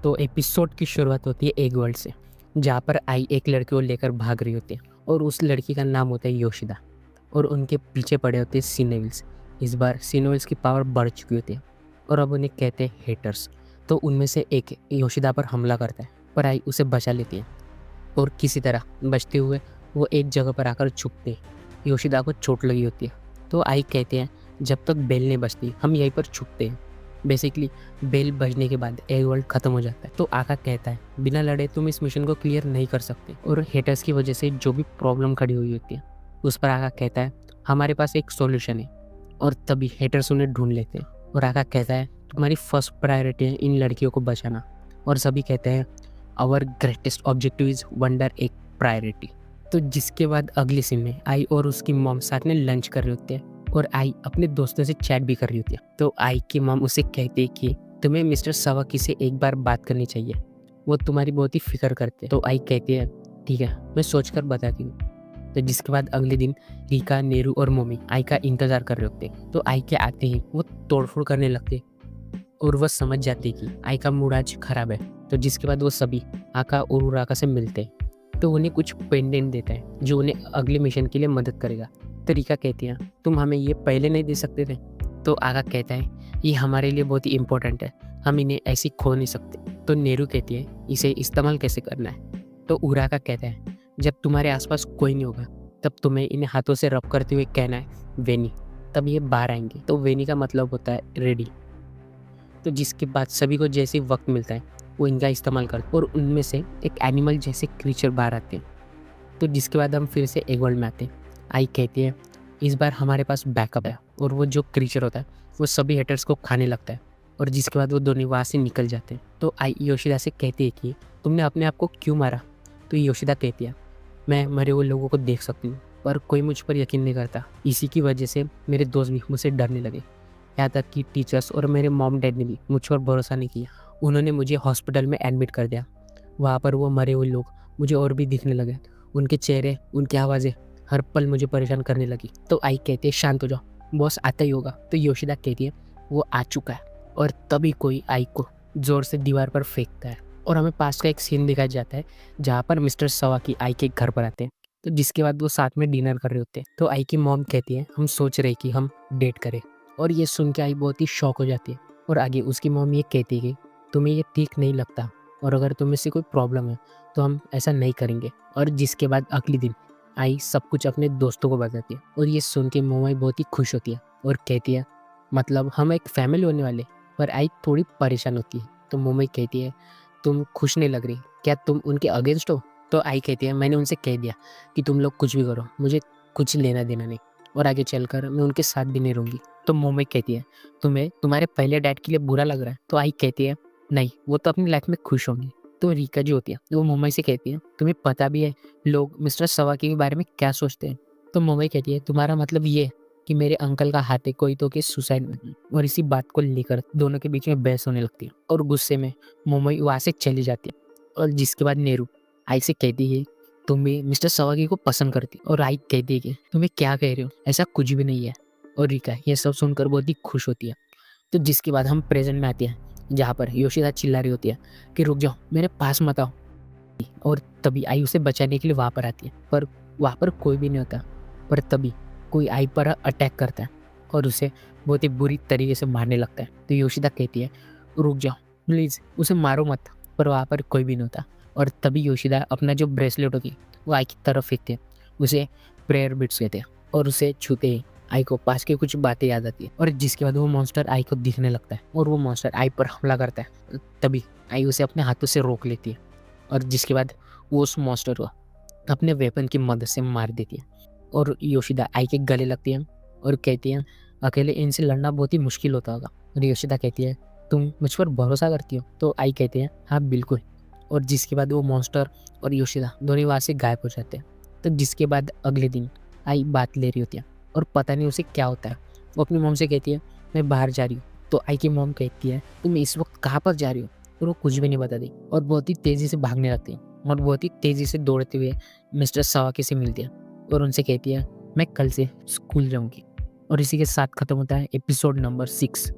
तो एपिसोड की शुरुआत होती है एक वर्ल्ड से, जहाँ पर आई एक लड़की को लेकर भाग रही होती है और उस लड़की का नाम होता है योशिदा और उनके पीछे पड़े होते हैं सिनेविल्स। इस बार सिनेविल्स की पावर बढ़ चुकी होती है और अब उन्हें कहते हैं हेटर्स। तो उनमें से एक योशिदा पर हमला करता है पर आई उसे बचा लेती है और किसी तरह बचते हुए वो एक जगह पर आकर छुपते हैं। योशिदा को चोट लगी होती है तो आई कहते हैं जब तक बेल नहीं बजती हम यहीं पर छुपते हैं। बेसिकली बेल बजने के बाद एग वर्ल्ड खत्म हो जाता है। तो आका कहता है बिना लड़े तुम इस मिशन को क्लियर नहीं कर सकते और हेटर्स की वजह से जो भी प्रॉब्लम खड़ी हुई होती है उस पर आका कहता है हमारे पास एक सॉल्यूशन है। और तभी हेटर्स उन्हें ढूंढ लेते हैं और आका कहता है तुम्हारी फर्स्ट प्रायोरिटी है इन लड़कियों को बचाना। और सभी कहते हैं our greatest objective is wonder एक प्रायोरिटी। तो जिसके बाद अगली सीन में आई और उसकी मॉम साथ में लंच कर रहे होते हैं और आई अपने दोस्तों से चैट भी कर रही होती है। तो आई की मॉम उसे कहती है कि तुम्हें मिस्टर सवाकी से एक बार बात करनी चाहिए, वो तुम्हारी बहुत ही फिक्र करते हैं। तो आई कहती है ठीक है मैं सोचकर बताती हूँ। तो जिसके बाद अगले दिन रीका, नेहरू और मोमी आई का इंतजार कर रहे होते हैं। तो आई के आते ही वो तोड़फोड़ करने लगते और वह समझ जाती कि आई का मूड आज खराब है। तो जिसके बाद वो सभी आका और उराका से मिलते हैं तो उन्हें कुछ पेंडेंट देता है जो उन्हें अगले मिशन के लिए मदद करेगा। तो रीका कहती है तुम हमें ये पहले नहीं दे सकते थे। तो आका कहता है ये हमारे लिए बहुत ही इंपॉर्टेंट है, हम इन्हें ऐसे खो नहीं सकते। तो नेहरू कहती है इसे इस्तेमाल कैसे करना है। तो उराका कहता है जब तुम्हारे आसपास कोई नहीं होगा तब तुम्हें इन्हें हाथों से रब करते हुए कहना है वेनी, तब ये बाहर आएंगे। तो वेनी का मतलब होता है रेडी। तो जिसके बाद सभी को जैसे वक्त मिलता है वो इनका इस्तेमाल करते और उनमें से एक एनिमल जैसे क्रीचर बाहर आते हैं। तो जिसके बाद हम फिर से एक वर्ल्ड में आते हैं। आई कहती है इस बार हमारे पास बैकअप है और वो जो क्रीचर होता है वो सभी हेटर्स को खाने लगता है। और जिसके बाद वो दोनों वहाँ से निकल जाते हैं। तो आई योशिदा से कहती है कि तुमने अपने आप को क्यों मारा। तो योशिदा कहती है मैं मरे हुए लोगों को देख सकती हूँ पर कोई मुझ पर यकीन नहीं करता, इसी की वजह से मेरे दोस्त भी मुझसे डरने लगे, यहाँ तक कि टीचर्स और मेरे मॉम डैड ने भी मुझ पर भरोसा नहीं किया। उन्होंने मुझे हॉस्पिटल में एडमिट कर दिया। वहाँ पर वो मरे हुए लोग मुझे और भी दिखने लगे, उनके चेहरे, उनकी आवाज़ें हर पल मुझे परेशान करने लगी। तो आई कहती है शांत हो जाओ, बॉस आता ही होगा। तो योशिदा कहती है वो आ चुका है। और तभी कोई आई को ज़ोर से दीवार पर फेंकता है और हमें पास का एक सीन दिखाया जाता है जहाँ पर मिस्टर सवाकी आई के घर पर आते हैं। तो जिसके बाद वो साथ में डिनर कर रहे होते हैं। तो आई की मॉम कहती है हम सोच रहे कि हम डेट करें। और ये सुन के आई बहुत ही शॉक हो जाती है और आगे उसकी मॉम ये कहती है कि तुम्हें ये ठीक नहीं लगता और अगर तुम्हें से कोई प्रॉब्लम है तो हम ऐसा नहीं करेंगे। और जिसके बाद अगले दिन आई सब कुछ अपने दोस्तों को बताती है और ये सुन के मोमाई बहुत ही खुश होती है और कहती है मतलब हम एक फैमिली होने वाले। पर आई थोड़ी परेशान होती है। तो मोमाई कहती है तुम खुश नहीं लग रही, क्या तुम उनके अगेंस्ट हो। तो आई कहती है मैंने उनसे कह दिया कि तुम लोग कुछ भी करो, मुझे कुछ लेना देना नहीं और आगे चलकर मैं उनके साथ भी नहीं रहूँगी। तो मोमाई कहती है तुम्हें तुम्हारे पहले डैड के लिए बुरा लग रहा है। तो आई कहती है नहीं, वो तो अपनी लाइफ में खुश होंगी। तो रीका जो होती है वो मोमाई से कहती है तुम्हें पता भी है लोग मिस्टर सवाकी के बारे में क्या सोचते हैं। तो मोमाई कहती है तुम्हारा मतलब ये है कि मेरे अंकल का हाथ है कोई तो कि सुसाइड में। और इसी बात को लेकर दोनों के बीच में बहस होने लगती है और गुस्से में मोमाई वहाँ से चली जाती है। और जिसके बाद नेहरू आई से कहती है तुम भी मिस्टर सवाकी को पसंद करती। और आई कहती है कि तुम्हें क्या कह रहे हो, ऐसा कुछ भी नहीं है। और रीका ये सब सुनकर बहुत ही खुश होती है। तो जिसके बाद हम प्रेजेंट में आते हैं जहाँ पर योशिदा चिल्ला रही होती है कि रुक जाओ मेरे पास मत आओ। और तभी आई उसे बचाने के लिए वहाँ पर आती है पर वहाँ पर कोई भी नहीं होता। पर तभी कोई आई पर अटैक करता है और उसे बहुत ही बुरी तरीके से मारने लगता है। तो योशिदा कहती है रुक जाओ प्लीज़, उसे मारो मत। पर वहाँ पर कोई भी नहीं होता। और तभी योशिदा अपना जो ब्रेसलेट होती है वो आई की तरफ फेंकते हैं, उसे प्रेयर बिट्स कहते हैं और उसे छूते ही आई को पास की कुछ बातें याद आती है। और जिसके बाद वो मॉन्स्टर आई को दिखने लगता है और वो मॉन्स्टर आई पर हमला करता है। तभी आई उसे अपने हाथों से रोक लेती है और जिसके बाद वो उस मॉन्स्टर को अपने वेपन की मदद से मार देती है। और योशिदा आई के गले लगती है और कहती है अकेले इनसे लड़ना बहुत ही मुश्किल होता होगा। और योशिदा कहती है तुम मुझ पर भरोसा करती हो। तो आई कहती है हाँ बिल्कुल। और जिसके बाद वो मॉन्स्टर और योशिदा दोनों वहाँ से गायब हो जाते हैं। तो जिसके बाद अगले दिन आई बात ले रही होती है और पता नहीं उसे क्या होता है। वो अपनी मॉम से कहती है मैं बाहर जा रही हूँ। तो आई की मॉम कहती है तुम इस वक्त कहाँ पर जा रही हो। और वो कुछ भी नहीं बताती और बहुत ही तेज़ी से भागने लगती है और बहुत ही तेज़ी से दौड़ते हुए मिस्टर सवाकी से मिलती है और उनसे कहती है मैं कल से स्कूल जाऊँगी। और इसी के साथ ख़त्म होता है एपिसोड नंबर 6।